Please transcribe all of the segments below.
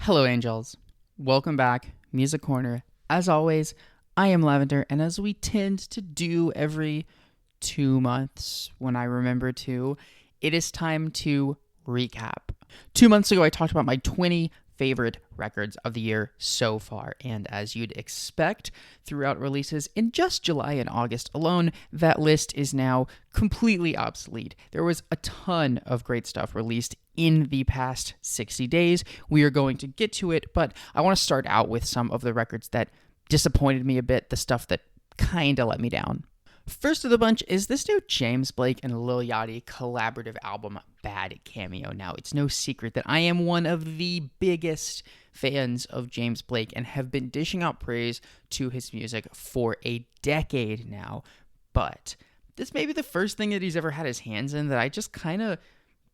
Hello, angels. Welcome back, Music Corner. As always, I am Lavender, and as we tend to do every 2 months when I remember to, it is time to recap. 2 months ago, I talked about my 20 favorite records of the year so far, and as you'd expect, throughout releases in just July and August alone, that list is now completely obsolete. There was a ton of great stuff released in the past 60 days. We are going to get to it, but I want to start out with some of the records that disappointed me a bit, the stuff that kind of let me down. First of the bunch is this new James Blake and Lil Yachty collaborative album, Bad Cameo. Now, it's no secret that I am one of the biggest fans of James Blake and have been dishing out praise to his music for a decade now, but this may be the first thing that he's ever had his hands in that I just kind of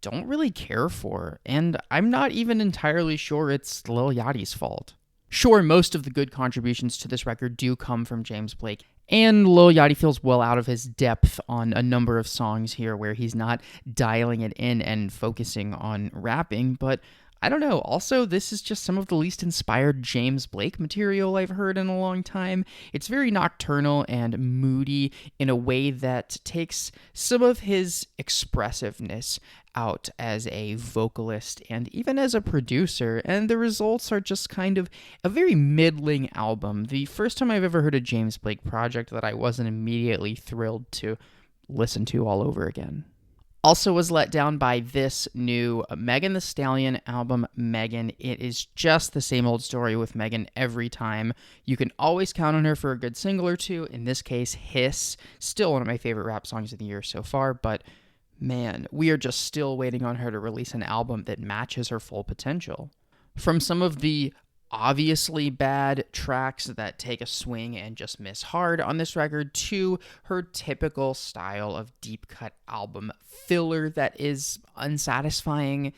don't really care for, and I'm not even entirely sure it's Lil Yachty's fault. Sure, most of the good contributions to this record do come from James Blake, and Lil Yachty feels well out of his depth on a number of songs here where he's not dialing it in and focusing on rapping, but I don't know. Also, this is just some of the least inspired James Blake material I've heard in a long time. It's very nocturnal and moody in a way that takes some of his expressiveness out as a vocalist and even as a producer, and the results are just kind of a very middling album. The first time I've ever heard a James Blake project that I wasn't immediately thrilled to listen to all over again. Also was let down by this new Megan Thee Stallion album, Megan. It is just the same old story with Megan every time. You can always count on her for a good single or two. In this case, Hiss, still one of my favorite rap songs of the year so far, but man, we are just still waiting on her to release an album that matches her full potential. From some of the obviously bad tracks that take a swing and just miss hard on this record to her typical style of deep cut album filler that is unsatisfying,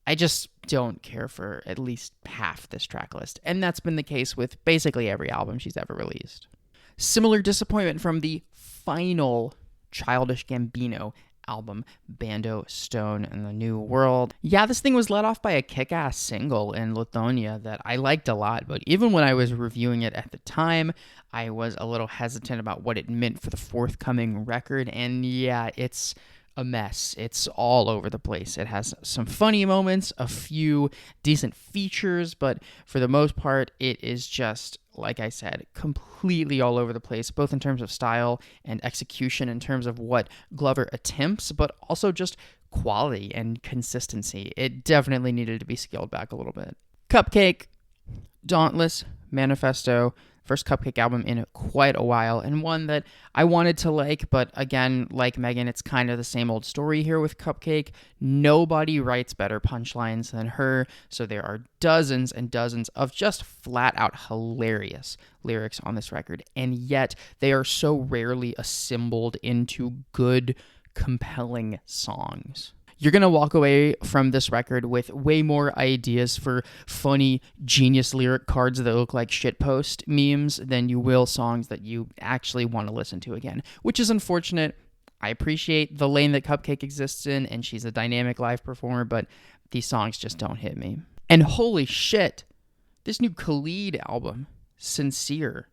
I just don't care for at least half this track list, and that's been the case with basically every album she's ever released. Similar disappointment from the final Childish Gambino album, Bando, Stone, and the New World. Yeah, this thing was led off by a kick-ass single in Lithonia that I liked a lot, but even when I was reviewing it at the time, I was a little hesitant about what it meant for the forthcoming record, and yeah, it's a mess. It's all over the place. It has some funny moments, a few decent features, but for the most part, it is just, like I said, completely all over the place, both in terms of style and execution, in terms of what Glover attempts, but also just quality and consistency. It definitely needed to be scaled back a little bit. Cupcake, Dauntless, Manifesto, first Cupcake album in quite a while, and one that I wanted to like, but again, like Megan, it's kind of the same old story here with Cupcake. Nobody writes better punchlines than her, so there are dozens and dozens of just flat-out hilarious lyrics on this record, and yet they are so rarely assembled into good, compelling songs. You're going to walk away from this record with way more ideas for funny, genius lyric cards that look like shitpost memes than you will songs that you actually want to listen to again, which is unfortunate. I appreciate the lane that Cupcake exists in, and she's a dynamic live performer, but these songs just don't hit me. And holy shit, this new Khalid album, Sincere.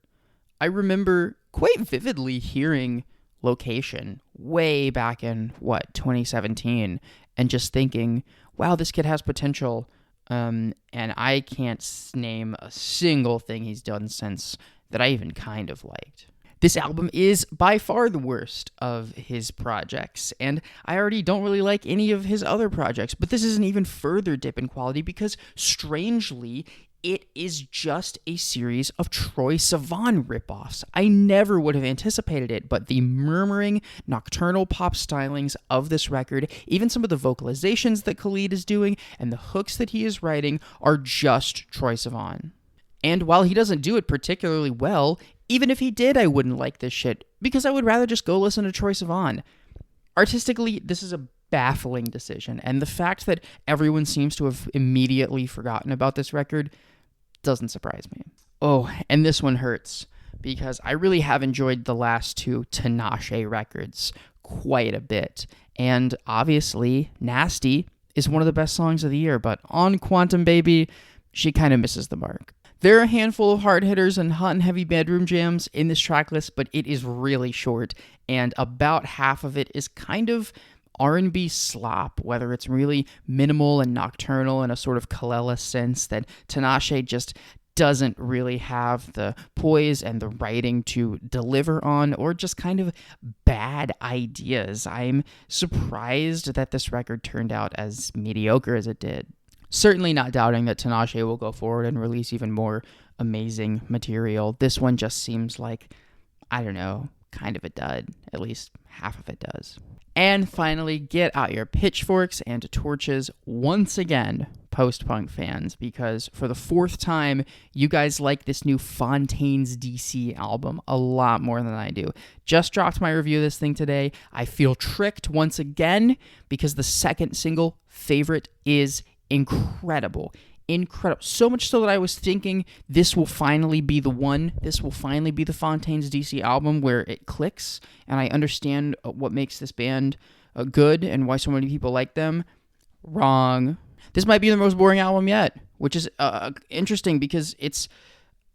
I remember quite vividly hearing Location way back in 2017, and just thinking, wow, this kid has potential, and I can't name a single thing he's done since that I even kind of liked. This album is by far the worst of his projects, and I already don't really like any of his other projects, but this is an even further dip in quality because, strangely, it is just a series of Troye Sivan ripoffs. I never would have anticipated it, but the murmuring, nocturnal pop stylings of this record, even some of the vocalizations that Khalid is doing, and the hooks that he is writing are just Troye Sivan. And while he doesn't do it particularly well, even if he did, I wouldn't like this shit, because I would rather just go listen to Troye Sivan. Artistically, this is a baffling decision, and the fact that everyone seems to have immediately forgotten about this record doesn't surprise me. Oh, and this one hurts, because I really have enjoyed the last two Tinashe records quite a bit, and obviously, Nasty is one of the best songs of the year, but On Quantum Baby, she kind of misses the mark. There are a handful of hard hitters and hot and heavy bedroom jams in this track list, but it is really short, and about half of it is kind of R&B slop, whether it's really minimal and nocturnal in a sort of Kalela sense that Tinashe just doesn't really have the poise and the writing to deliver on, or just kind of bad ideas. I'm surprised that this record turned out as mediocre as it did. Certainly not doubting that Tinashe will go forward and release even more amazing material. This one just seems like, I don't know, kind of a dud. At least half of it does. And finally, get out your pitchforks and torches once again, post-punk fans, because for the fourth time, you guys like this new Fontaine's DC album a lot more than I do. Just dropped my review of this thing today. I feel tricked once again because the second single, Favorite, is incredible. So much so that I was thinking this will finally be the one. This will finally be the Fontaine's DC album where it clicks and I understand what makes this band good and why so many people like them. Wrong. This might be the most boring album yet, which is interesting because it's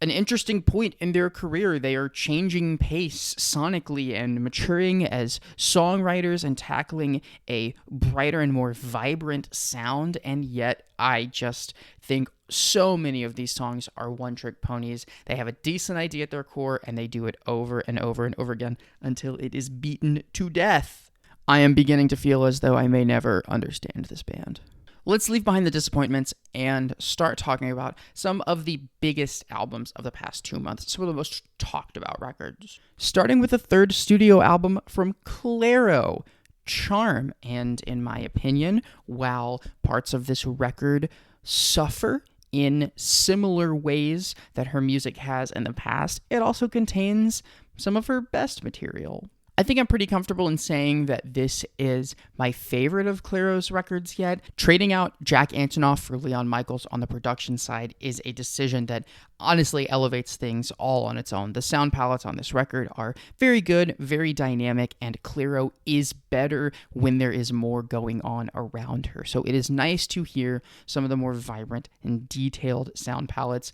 an interesting point in their career. They are changing pace sonically and maturing as songwriters and tackling a brighter and more vibrant sound, and yet I just think so many of these songs are one-trick ponies. They have a decent idea at their core, and they do it over and over and over again until it is beaten to death. I am beginning to feel as though I may never understand this band. Let's leave behind the disappointments and start talking about some of the biggest albums of the past 2 months, some of the most talked about records. Starting with the third studio album from Clairo, Charm. And in my opinion, while parts of this record suffer in similar ways that her music has in the past, it also contains some of her best material. I think I'm pretty comfortable in saying that this is my favorite of Clairo's records yet. Trading out Jack Antonoff for Leon Michaels on the production side is a decision that honestly elevates things all on its own. The sound palettes on this record are very good, very dynamic, and Clairo is better when there is more going on around her. So it is nice to hear some of the more vibrant and detailed sound palettes.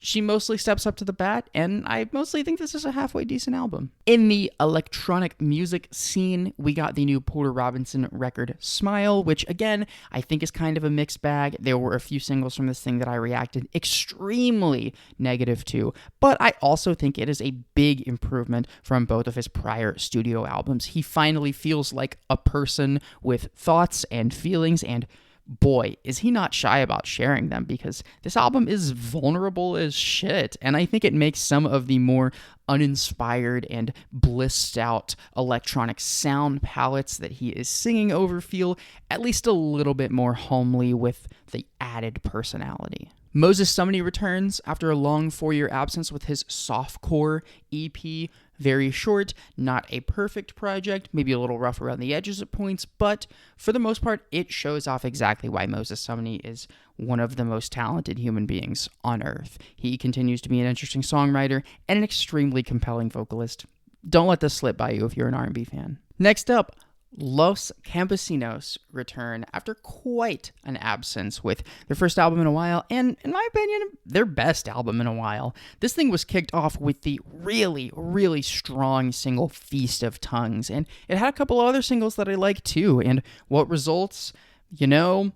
She mostly steps up to the bat, and I mostly think this is a halfway decent album. In the electronic music scene, we got the new Porter Robinson record, Smile, which again, I think is kind of a mixed bag. There were a few singles from this thing that I reacted extremely negative to, but I also think it is a big improvement from both of his prior studio albums. He finally feels like a person with thoughts and feelings, and boy, is he not shy about sharing them, because this album is vulnerable as shit, and I think it makes some of the more uninspired and blissed out electronic sound palettes that he is singing over feel at least a little bit more homely with the added personality. Moses Sumney returns after a long 4-year absence with his softcore EP. Very short, not a perfect project, maybe a little rough around the edges at points, but for the most part, it shows off exactly why Moses Sumney is one of the most talented human beings on earth. He continues to be an interesting songwriter and an extremely compelling vocalist. Don't let this slip by you if you're an R&B fan. Next up, Los Campesinos return after quite an absence with their first album in a while, and in my opinion, their best album in a while. This thing was kicked off with the really, really strong single Feast of Tongues, and it had a couple of other singles that I like too, and what results? You know,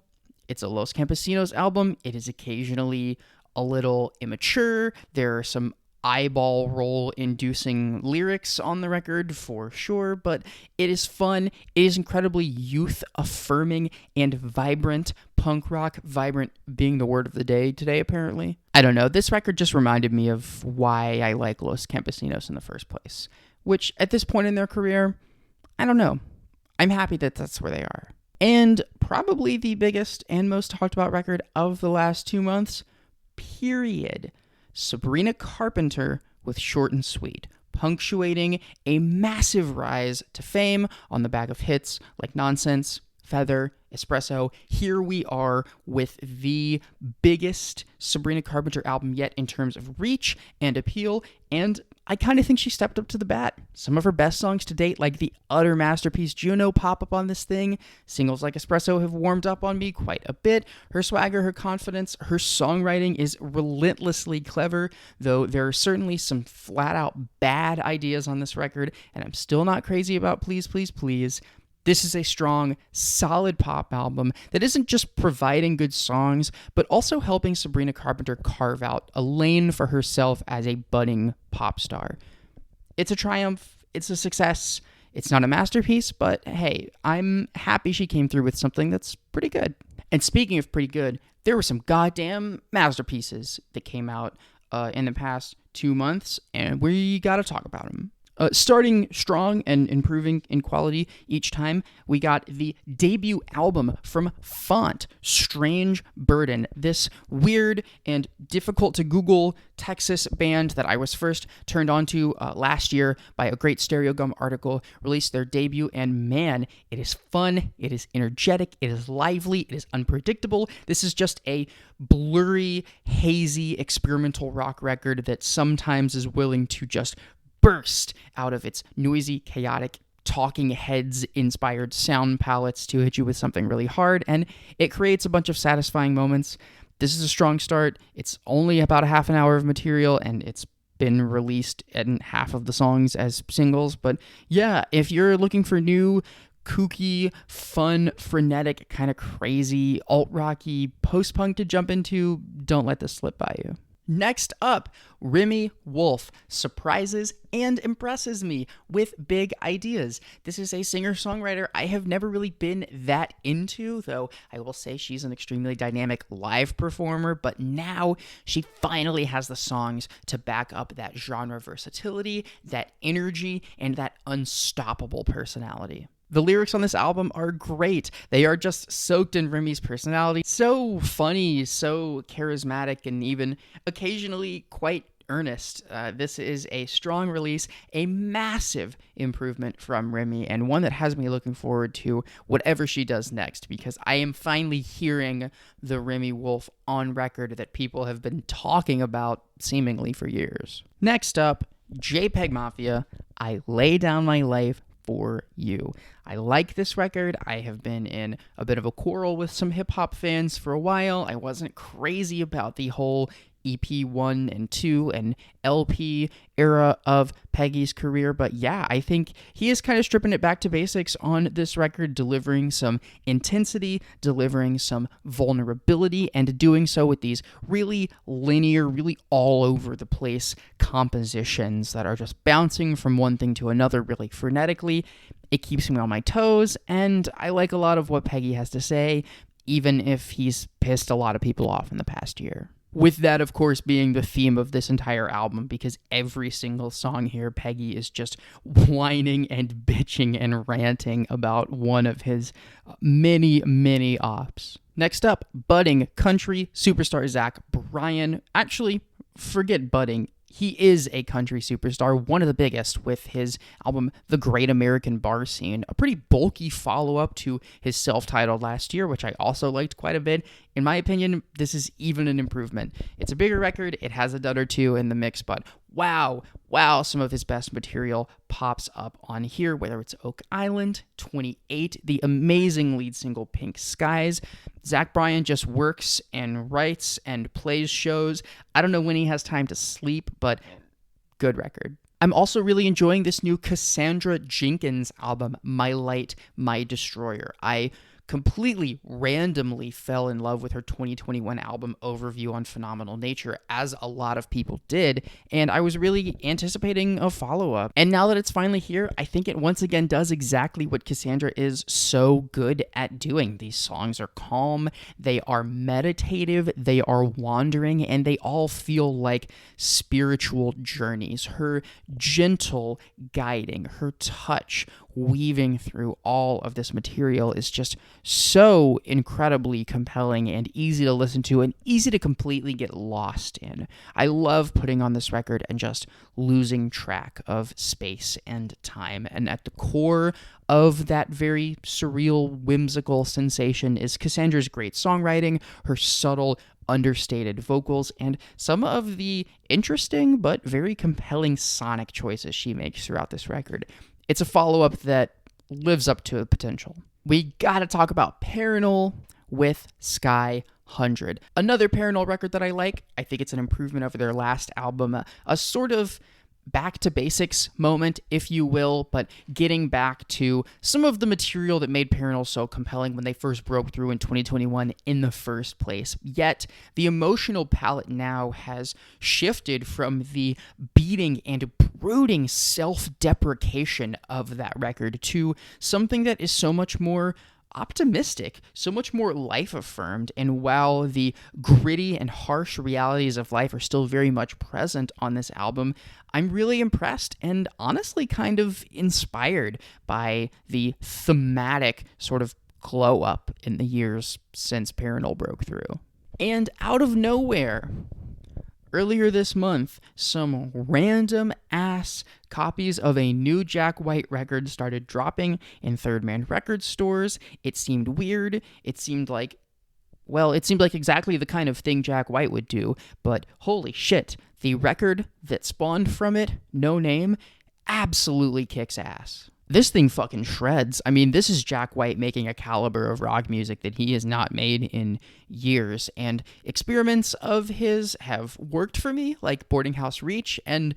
it's a Los Campesinos album. It is occasionally a little immature. There are some eyeball roll inducing lyrics on the record for sure, but it is fun. It is incredibly youth affirming and vibrant. Punk rock, vibrant being the word of the day today, apparently. I don't know. This record just reminded me of why I like Los Campesinos in the first place, which at this point in their career, I don't know. I'm happy that that's where they are. And probably the biggest and most talked about record of the last 2 months, period. Sabrina Carpenter with Short and Sweet, punctuating a massive rise to fame on the back of hits like Nonsense, Feather, Espresso. Here we are with the biggest Sabrina Carpenter album yet in terms of reach and appeal, and I kind of think she stepped up to the bat. Some of her best songs to date, like the utter masterpiece Juno, pop up on this thing. Singles like Espresso have warmed up on me quite a bit. Her swagger, her confidence, her songwriting is relentlessly clever, though there are certainly some flat-out bad ideas on this record, and I'm still not crazy about Please, Please, Please. This is a strong, solid pop album that isn't just providing good songs, but also helping Sabrina Carpenter carve out a lane for herself as a budding pop star. It's a triumph. It's a success. It's not a masterpiece, but hey, I'm happy she came through with something that's pretty good. And speaking of pretty good, there were some goddamn masterpieces that came out in the past 2 months, and we gotta talk about them. Starting strong and improving in quality each time, we got the debut album from Font, Strange Burden. This weird and difficult to Google Texas band that I was first turned on to last year by a great Stereo Gum article, released their debut, and man, it is fun, it is energetic, it is lively, it is unpredictable. This is just a blurry, hazy, experimental rock record that sometimes is willing to just burst out of its noisy, chaotic, talking heads-inspired sound palettes to hit you with something really hard, and it creates a bunch of satisfying moments. This is a strong start. It's only about a half an hour of material, and it's been released in half of the songs as singles, but yeah, if you're looking for new, kooky, fun, frenetic, kind of crazy, alt-rocky, post-punk to jump into, don't let this slip by you. Next up, Remy Wolf surprises and impresses me with big ideas. This is a singer-songwriter I have never really been that into, though I will say she's an extremely dynamic live performer, but now she finally has the songs to back up that genre versatility, that energy, and that unstoppable personality. The lyrics on this album are great. They are just soaked in Remy's personality. So funny, so charismatic, and even occasionally quite earnest. This is a strong release, a massive improvement from Remy, and one that has me looking forward to whatever she does next, because I am finally hearing the Remy Wolf on record that people have been talking about seemingly for years. Next up, JPEG Mafia, I Lay Down My Life for You. I like this record. I have been in a bit of a quarrel with some hip-hop fans for a while. I wasn't crazy about the whole EP 1 and 2 and LP era of Peggy's career, but yeah, I think he is kind of stripping it back to basics on this record, delivering some intensity, delivering some vulnerability, and doing so with these really linear, really all over the place compositions that are just bouncing from one thing to another really frenetically. It keeps me on my toes, and I like a lot of what Peggy has to say, even if he's pissed a lot of people off in the past year. With that, of course, being the theme of this entire album, because every single song here, Peggy is just whining and bitching and ranting about one of his many, many ops. Next up, budding country superstar Zach Bryan. Actually, forget budding. He is a country superstar, one of the biggest, with his album The Great American Bar Scene, a pretty bulky follow-up to his self-titled last year, which I also liked quite a bit. In my opinion, this is even an improvement. It's a bigger record, it has a dud or two in the mix, but wow, some of his best material pops up on here, whether it's Oak Island, 28, the amazing lead single Pink Skies. Zach Bryan just works and writes and plays shows. I don't know when he has time to sleep, but good record. I'm also really enjoying this new Cassandra Jenkins album, My Light, My Destroyer. I completely randomly fell in love with her 2021 album Overview on Phenomenal Nature, as a lot of people did, and I was really anticipating a follow-up. And now that it's finally here, I think it once again does exactly what Cassandra is so good at doing. These songs are calm, they are meditative, they are wandering, and they all feel like spiritual journeys. Her gentle guiding, her touch, weaving through all of this material is just so incredibly compelling and easy to listen to and easy to completely get lost in. I love putting on this record and just losing track of space and time. And at the core of that very surreal, whimsical sensation is Cassandra's great songwriting, her subtle, understated vocals, and some of the interesting but very compelling sonic choices she makes throughout this record. It's a follow-up that lives up to the potential. We gotta talk about Paranol with Sky 100. Another Paranol record that I like. I think it's an improvement over their last album, a sort of back to basics moment, if you will, but getting back to some of the material that made Paranol so compelling when they first broke through in 2021 in the first place. Yet, the emotional palette now has shifted from the beating and brooding self-deprecation of that record to something that is so much more optimistic, so much more life-affirmed, and while the gritty and harsh realities of life are still very much present on this album, I'm really impressed and honestly kind of inspired by the thematic sort of glow up in the years since Paranol broke through. And out of nowhere, earlier this month, some random ass copies of a new Jack White record started dropping in Third Man record stores. It seemed weird. It seemed like exactly the kind of thing Jack White would do, but holy shit, the record that spawned from it, No Name, absolutely kicks ass. This thing fucking shreds. I mean, this is Jack White making a caliber of rock music that he has not made in years, and experiments of his have worked for me, like Boarding House Reach, and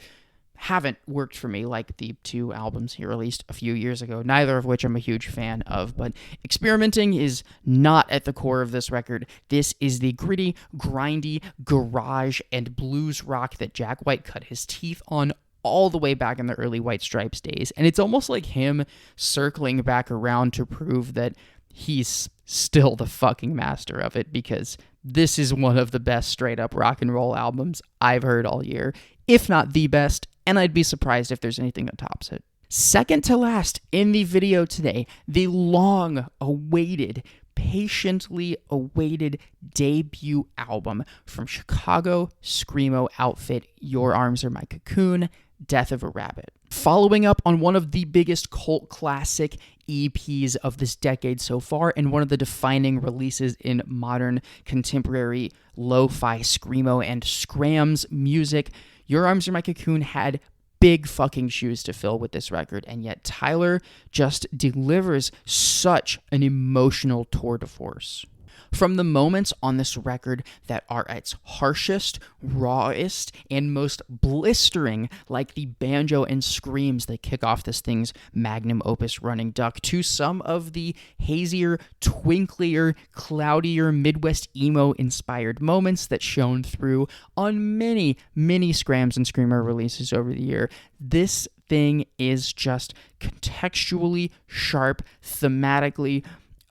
haven't worked for me, like the two albums he released a few years ago, neither of which I'm a huge fan of. But experimenting is not at the core of this record. This is the gritty, grindy, garage, and blues rock that Jack White cut his teeth on all the way back in the early White Stripes days. And it's almost like him circling back around to prove that he's still the fucking master of it, because this is one of the best straight up rock and roll albums I've heard all year, if not the best, and I'd be surprised if there's anything that tops it. Second to last in the video today, the long-awaited, patiently awaited debut album from Chicago screamo outfit Your Arms Are My Cocoon, Death of a Rabbit. Following up on one of the biggest cult classic EPs of this decade so far, and one of the defining releases in modern contemporary lo-fi screamo and scrams music, Your Arms Are My Cocoon had big fucking shoes to fill with this record, and yet Tyler just delivers such an emotional tour de force. From the moments on this record that are at its harshest, rawest, and most blistering, like the banjo and screams that kick off this thing's magnum opus Running Duck, to some of the hazier, twinklier, cloudier Midwest emo-inspired moments that shone through on many, many scrams and screamer releases over the year, this thing is just contextually sharp, thematically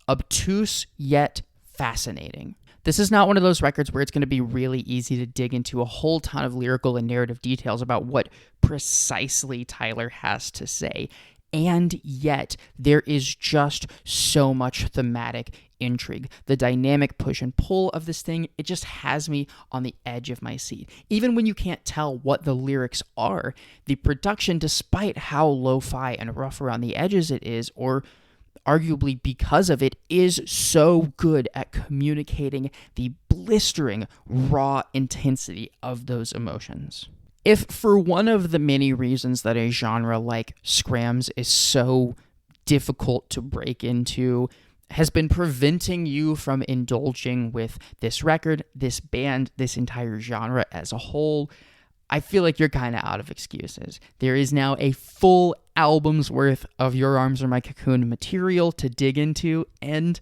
obtuse, yet fascinating. This is not one of those records where it's going to be really easy to dig into a whole ton of lyrical and narrative details about what precisely Tyler has to say. And yet, there is just so much thematic intrigue. The dynamic push and pull of this thing, it just has me on the edge of my seat. Even when you can't tell what the lyrics are, the production, despite how lo-fi and rough around the edges it is, or arguably because of it, is so good at communicating the blistering, raw intensity of those emotions. If for one of the many reasons that a genre like scrams is so difficult to break into has been preventing you from indulging with this record, this band, this entire genre as a whole, I feel like you're kind of out of excuses. There is now a full album's worth of Your Arms Are My Cocoon material to dig into, and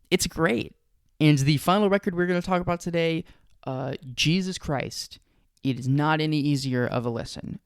it's great. And the final record we're going to talk about today, Jesus Christ, it is not any easier of a listen.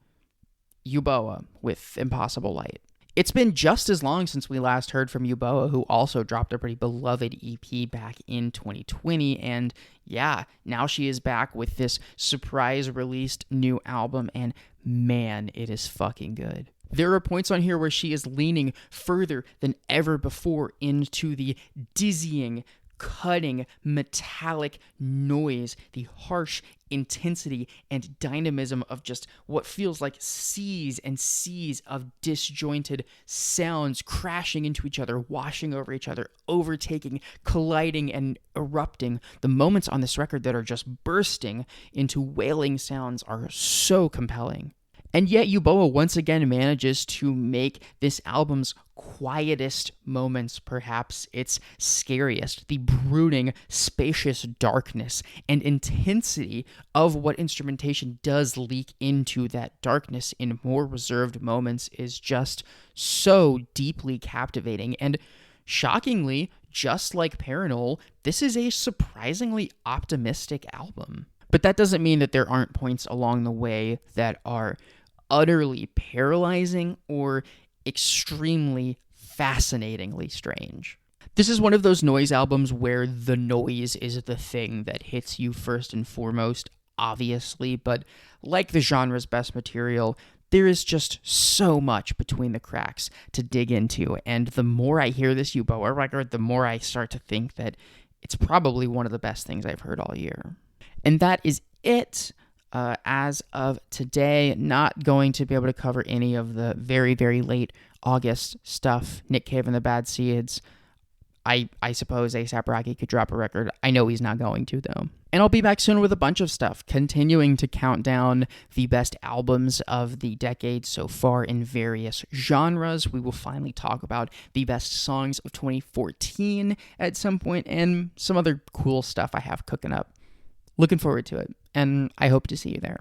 Euboa with Impossible Light. It's been just as long since we last heard from Euboa, who also dropped a pretty beloved EP back in 2020, and yeah, now she is back with this surprise released new album, and man, it is fucking good. There are points on here where she is leaning further than ever before into the dizzying, cutting, metallic noise, the harsh intensity and dynamism of just what feels like seas and seas of disjointed sounds crashing into each other, washing over each other, overtaking, colliding, and erupting. The moments on this record that are just bursting into wailing sounds are so compelling. And yet Yuboa once again manages to make this album's quietest moments perhaps its scariest, the brooding, spacious darkness and intensity of what instrumentation does leak into that darkness in more reserved moments is just so deeply captivating. And shockingly, just like Paranol, this is a surprisingly optimistic album. But that doesn't mean that there aren't points along the way that are utterly paralyzing or extremely fascinatingly strange. This is one of those noise albums where the noise is the thing that hits you first and foremost, obviously, but like the genre's best material, there is just so much between the cracks to dig into, and the more I hear this Yuboa record, the more I start to think that it's probably one of the best things I've heard all year. And that is it. As of today, not going to be able to cover any of the very, very late August stuff. Nick Cave and the Bad Seeds. I suppose A$AP Rocky could drop a record. I know he's not going to, though. And I'll be back soon with a bunch of stuff, continuing to count down the best albums of the decade so far in various genres. We will finally talk about the best songs of 2014 at some point, and some other cool stuff I have cooking up. Looking forward to it, and I hope to see you there.